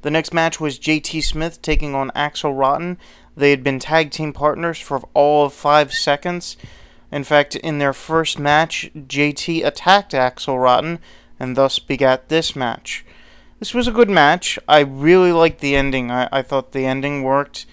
The next match was JT Smith taking on Axel Rotten. They had been tag team partners for all of 5 seconds. In fact, in their first match, JT attacked Axel Rotten and thus begat this match. This was a good match. I really liked the ending. I thought the ending worked.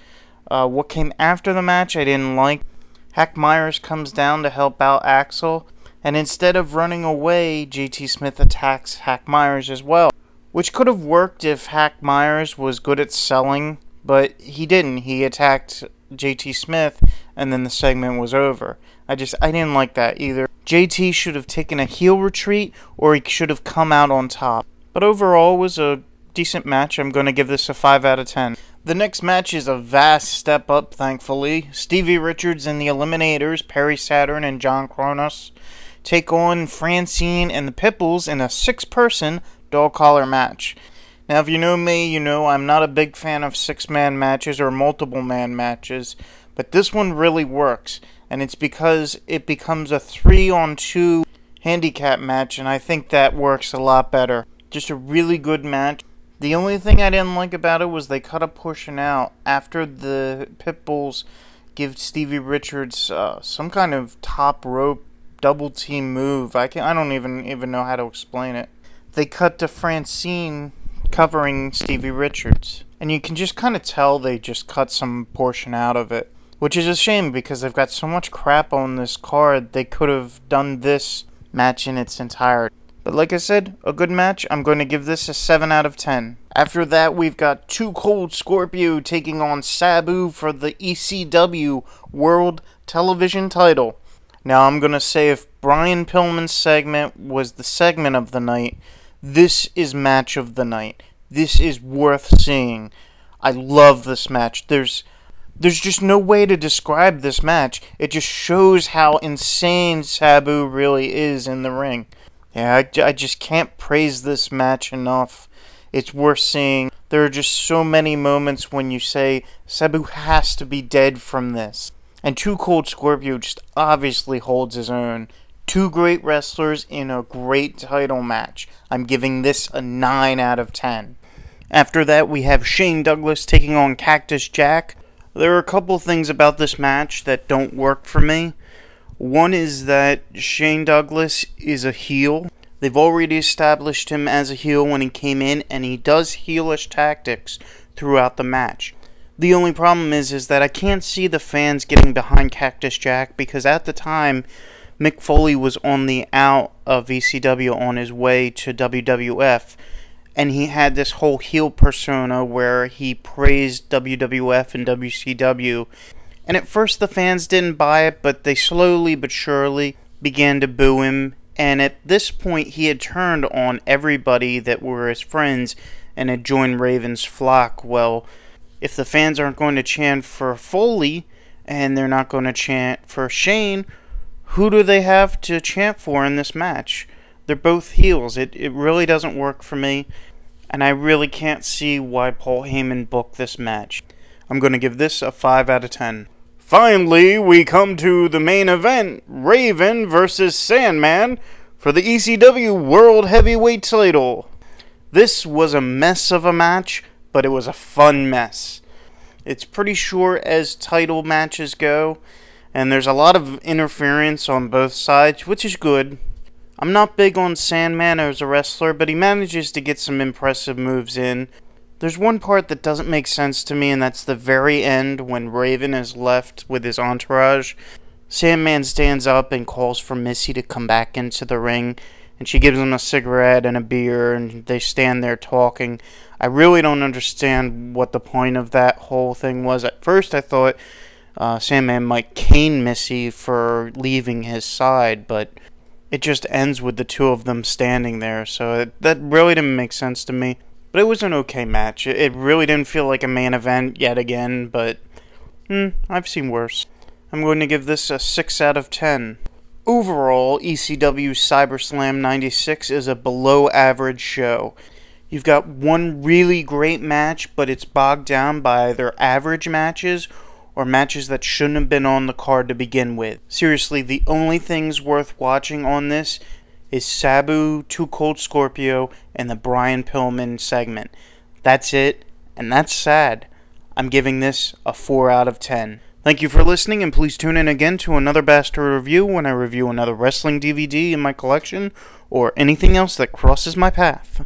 What came after the match I didn't like. Hack Myers comes down to help out Axel, and instead of running away, JT Smith attacks Hack Myers as well. Which could have worked if Hack Myers was good at selling, but he didn't. He attacked JT Smith, and then the segment was over. I didn't like that either. JT should have taken a heel retreat, or he should have come out on top. But overall, it was a decent match. I'm going to give this a 5 out of 10. The next match is a vast step up, thankfully. Stevie Richards and the Eliminators, Perry Saturn and John Kronos, take on Francine and the Pipples in a 6-person dog collar match. Now, if you know me, you know I'm not a big fan of 6-man matches or multiple-man matches, but this one really works, and it's because it becomes a 3-on-2 handicap match, and I think that works a lot better. Just a really good match. The only thing I didn't like about it was they cut a portion out after the Pitbulls give Stevie Richards some kind of top rope double team move. I don't even know how to explain it. They cut to Francine covering Stevie Richards, and you can just kind of tell they just cut some portion out of it, which is a shame because they've got so much crap on this card. They could have done this match in its entirety. But like I said, a good match. I'm going to give this a 7 out of 10. After that, we've got Too Cold Scorpio taking on Sabu for the ECW World Television title. Now, I'm going to say if Brian Pillman's segment was the segment of the night, this is match of the night. This is worth seeing. I love this match. There's just no way to describe this match. It just shows how insane Sabu really is in the ring. Yeah, I just can't praise this match enough. It's worth seeing. There are just so many moments when you say, Sabu has to be dead from this. And Too Cold Scorpio just obviously holds his own. 2 great wrestlers in a great title match. I'm giving this a 9 out of 10. After that, we have Shane Douglas taking on Cactus Jack. There are a couple things about this match that don't work for me. One is that Shane Douglas is a heel. They've already established him as a heel when he came in, and he does heelish tactics throughout the match. The only problem is that I can't see the fans getting behind Cactus Jack because at the time, Mick Foley was on the out of ECW on his way to WWF, and he had this whole heel persona where he praised WWF and WCW. And at first the fans didn't buy it, but they slowly but surely began to boo him. And at this point he had turned on everybody that were his friends and had joined Raven's flock. Well, if the fans aren't going to chant for Foley and they're not going to chant for Shane, who do they have to chant for in this match? They're both heels. It really doesn't work for me, and I really can't see why Paul Heyman booked this match. I'm going to give this a 5 out of 10. Finally, we come to the main event, Raven versus Sandman for the ECW World Heavyweight title. This was a mess of a match, but it was a fun mess. It's pretty short as title matches go, and there's a lot of interference on both sides, which is good. I'm not big on Sandman as a wrestler, but he manages to get some impressive moves in. There's one part that doesn't make sense to me, and that's the very end when Raven is left with his entourage. Sandman stands up and calls for Missy to come back into the ring, and she gives him a cigarette and a beer, and they stand there talking. I really don't understand what the point of that whole thing was. At first I thought Sandman might cane Missy for leaving his side, but it just ends with the two of them standing there, so that really didn't make sense to me. But it was an okay match. It really didn't feel like a main event yet again, but I've seen worse. I'm going to give this a 6 out of 10. Overall, ECW Cyberslam 96 is a below average show. You've got one really great match, but it's bogged down by either average matches or matches that shouldn't have been on the card to begin with. Seriously, the only things worth watching on this is Sabu, Too Cold Scorpio, and the Brian Pillman segment. That's it, and that's sad. I'm giving this a 4 out of 10. Thank you for listening, and please tune in again to another Bastard Review when I review another wrestling DVD in my collection, or anything else that crosses my path.